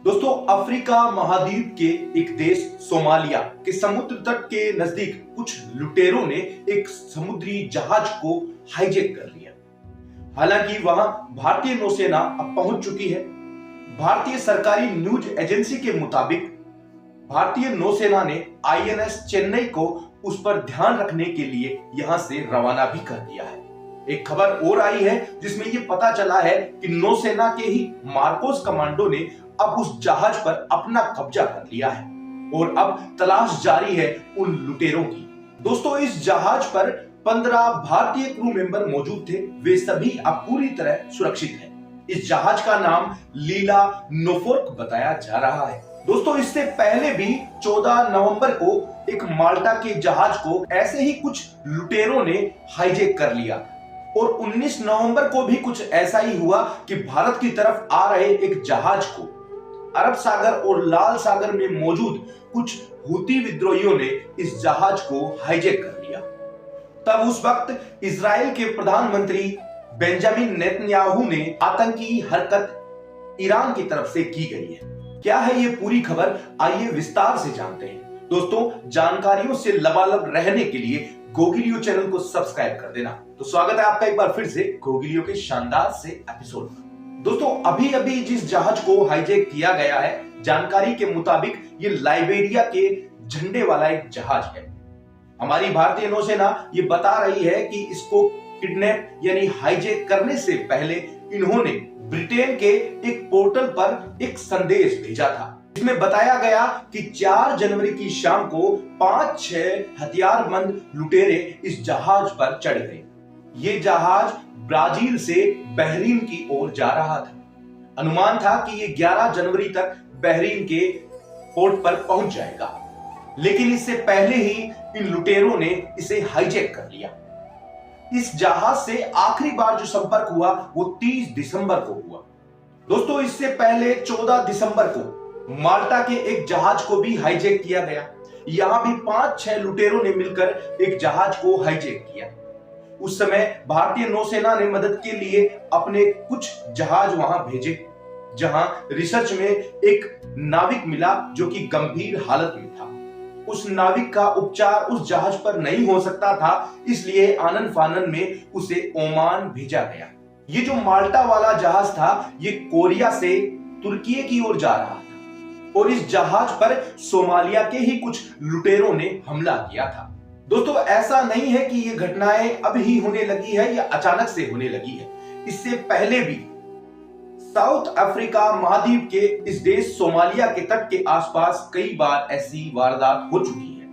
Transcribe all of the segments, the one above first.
दोस्तों, अफ्रीका महाद्वीप के एक देश सोमालिया के समुद्र तट के नजदीक कुछ लुटेरों ने एक समुद्री जहाज को हाईजैक कर लिया। हालांकि वहां भारतीय नौसेना अब पहुंच चुकी है। भारतीय सरकारी न्यूज एजेंसी के मुताबिक भारतीय नौसेना ने आईएनएस चेन्नई को उस पर ध्यान रखने के लिए यहां से रवाना भी कर दिया है। एक खबर और आई है जिसमें यह पता चला है कि नौसेना के ही मार्कोस कमांडो ने अब उस जहाज पर अपना कब्जा कर लिया है और अब तलाश जारी है उन लुटेरों की। दोस्तों, इस जहाज पर 15 भारतीय क्रू मेंबर मौजूद थे। वे सभी अब पूरी तरह सुरक्षित हैं। इस जहाज का नाम लीला नोफोर्क बताया जा रहा है। दोस्तों, इससे पहले भी 14 नवंबर को एक माल्टा के जहाज को ऐसे ही कुछ लुटेरों ने हाईजैक कर लिया और 19 नवंबर को भी कुछ ऐसा ही हुआ कि भारत की तरफ आ रहे एक जहाज को अरब सागर और लाल सागर में मौजूद कुछ हूती विद्रोहियों ने इस जहाज को हाईजैक कर लिया। तब उस वक्त इजराइल के प्रधानमंत्री बेंजामिन नेतन्याहू ने आतंकी हरकत ईरान की तरफ से की गई है। क्या है ये पूरी खबर, आइए विस्तार से जानते हैं। दोस्तों, जानकारियों से लबालब रहने के लिए गोगिलियो चैनल को सब्सक्राइब कर देना। तो स्वागत है आपका एक बार फिर से गोगिलियो के शानदार से एपिसोड में। दोस्तों, अभी अभी जिस जहाज को हाईजैक किया गया है, जानकारी के मुताबिक ये लाइबेरिया के झंडे वाला एक जहाज है। हमारी भारतीय नौसेना ये बता रही है कि इसको किडनैप यानी हाईजैक करने से पहले इन्होंने ब्रिटेन के एक पोर्टल पर एक संदेश भेजा था। इसमें बताया गया कि 4 जनवरी की शाम को 5-6 हथियारबंद लुटेरे इस जहाज पर चढ़ गए। ये जहाज ब्राजील से बहरीन की ओर जा रहा था। अनुमान था कि ये 11 जनवरी तक बहरीन के पोर्ट पर पहुंच जाएगा, लेकिन इससे पहले ही इन लुटेरों ने इसे हाईजैक कर लिया। इस जहाज से आखिरी बार जो संपर्क हुआ वो 30 दिसंबर को हुआ। दोस्तों, इससे पहले 14 दिसंबर को माल्टा के एक जहाज को भी हाईजैक किया गया। यहां भी 5-6 लुटेरों ने मिलकर एक जहाज को हाईजैक किया। उस समय भारतीय नौसेना ने मदद के लिए अपने कुछ जहाज वहां भेजे, जहां रिसर्च में एक नाविक मिला जो कि गंभीर हालत में था। उस नाविक का उपचार उस जहाज पर नहीं हो सकता था, इसलिए आनन फानन में उसे ओमान भेजा गया। ये जो माल्टा वाला जहाज था, ये कोरिया से तुर्की की ओर जा रहा था और इस जहाज पर सोमालिया के ही कुछ लुटेरों ने हमला किया था। दोस्तों, ऐसा नहीं है कि ये घटनाएं अब ही होने लगी है या अचानक से होने लगी है। इससे पहले भी साउथ अफ्रीका महाद्वीप के इस देश सोमालिया के तट के आसपास कई बार ऐसी वारदात हो चुकी है।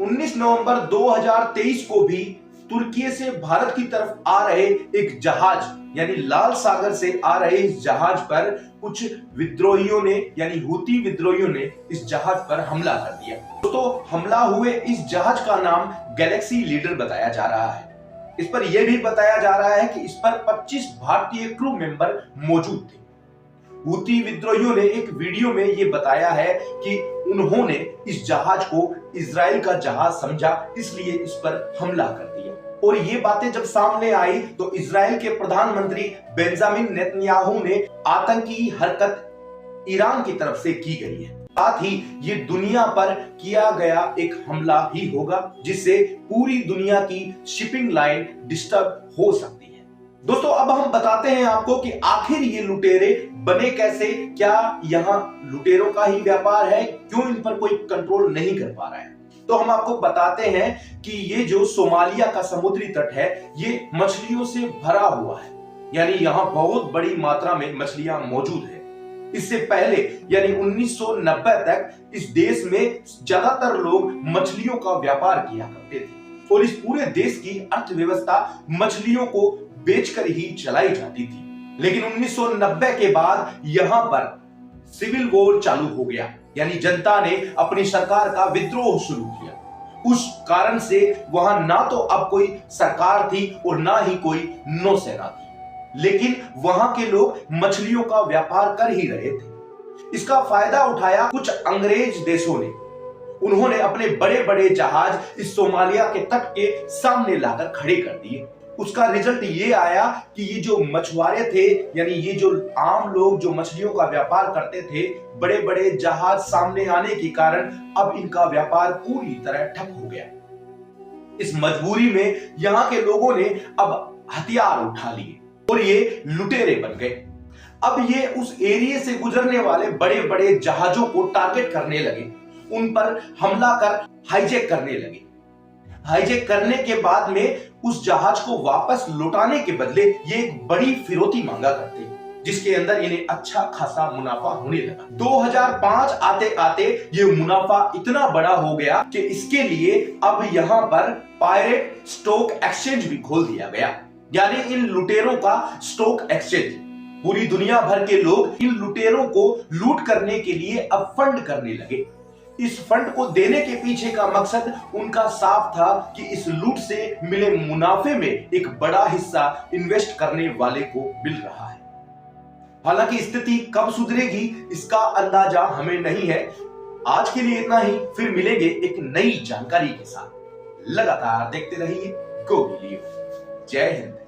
19 नवंबर 2023 को भी तुर्की से भारत की तरफ आ रहे एक जहाज यानी लाल सागर से आ रहे इस जहाज पर कुछ विद्रोहियों ने यानी हूती विद्रोहियों ने इस जहाज पर हमला कर दिया। दोस्तों, हमला हुए इस जहाज का नाम गैलेक्सी लीडर बताया जा रहा है। इस पर यह भी बताया जा रहा है कि इस पर 25 भारतीय क्रू मेंबर मौजूद थे। हूती विद्रोहियों ने एक वीडियो में यह बताया है कि उन्होंने इस जहाज को इजराइल का जहाज समझा, इसलिए इस पर हमला कर दिया। और ये बातें जब सामने आई तो इजराइल के प्रधानमंत्री बेंजामिन नेतन्याहू ने आतंकी हरकत ईरान की तरफ से की गई है। साथ ही ये दुनिया पर किया गया एक हमला ही होगा जिससे पूरी दुनिया की शिपिंग लाइन डिस्टर्ब हो सकती है। दोस्तों, अब हम बताते हैं आपको कि आखिर ये लुटेरे बने कैसे। क्या यहाँ लुटेरों का ही व्यापार है? क्यों इन पर कोई कंट्रोल नहीं कर पा रहा है? तो हम आपको बताते हैं कि ये जो सोमालिया का समुद्री तट है, ये मछलियों से भरा हुआ है, यानी यहाँ बहुत बड़ी मात्रा में मछलियां मौजूद है। इससे पहले यानी 1990 तक इस देश में ज्यादातर लोग मछलियों का व्यापार किया करते थे और इस पूरे देश की अर्थव्यवस्था मछलियों को बेचकर ही चलाई जाती थी। लेकिन 1990 के बाद यहाँ पर सिविल वॉर चालू हो गया, यानी जनता ने अपनी सरकार का विद्रोह शुरू किया। उस कारण से वहां ना तो अब कोई सरकार थी और ना ही कोई नौसेना थी, लेकिन वहां के लोग मछलियों का व्यापार कर ही रहे थे। इसका फायदा उठाया कुछ अंग्रेज देशों ने। उन्होंने अपने बड़े बड़े जहाज इस सोमालिया के तट के सामने लाकर खड़े कर दिए उसका रिजल्ट ये आया कि ये जो मछुआरे थे, यानी ये जो आम लोग जो मछलियों का व्यापार करते थे, बड़े बड़े जहाज सामने आने के कारण अब इनका व्यापार पूरी तरह ठप हो गया। इस मजबूरी में यहाँ के लोगों ने अब हथियार उठा लिए और ये लुटेरे बन गए। अब ये उस एरिया से गुजरने वाले बड़े बड़े जहाजों को टारगेट करने लगे, उन पर हमला कर हाईजैक करने लगे। हाईजैक करने के बाद में उस जहाज को वापस लौटाने के बदले ये एक बड़ी फिरौती मांगा करते, जिसके अंदर इन्हें अच्छा खासा मुनाफा होने लगा। 2005 आते आते ये मुनाफा इतना बड़ा हो गया कि इसके लिए अब यहाँ पर पायरेट स्टॉक एक्सचेंज भी खोल दिया गया, यानी इन लुटेरों का स्टॉक एक्सचेंज। पूरी दुनिया भर के लोग इन लुटेरों को लूट करने के लिए अब फंड करने लगे। इस फंड को देने के पीछे का मकसद उनका साफ था कि इस लूट से मिले मुनाफे में एक बड़ा हिस्सा इन्वेस्ट करने वाले को मिल रहा है। हालांकि स्थिति कब सुधरेगी इसका अंदाजा हमें नहीं है। आज के लिए इतना ही, फिर मिलेंगे एक नई जानकारी के साथ। लगातार देखते रहिए गोगी न्यूज़। जय हिंद।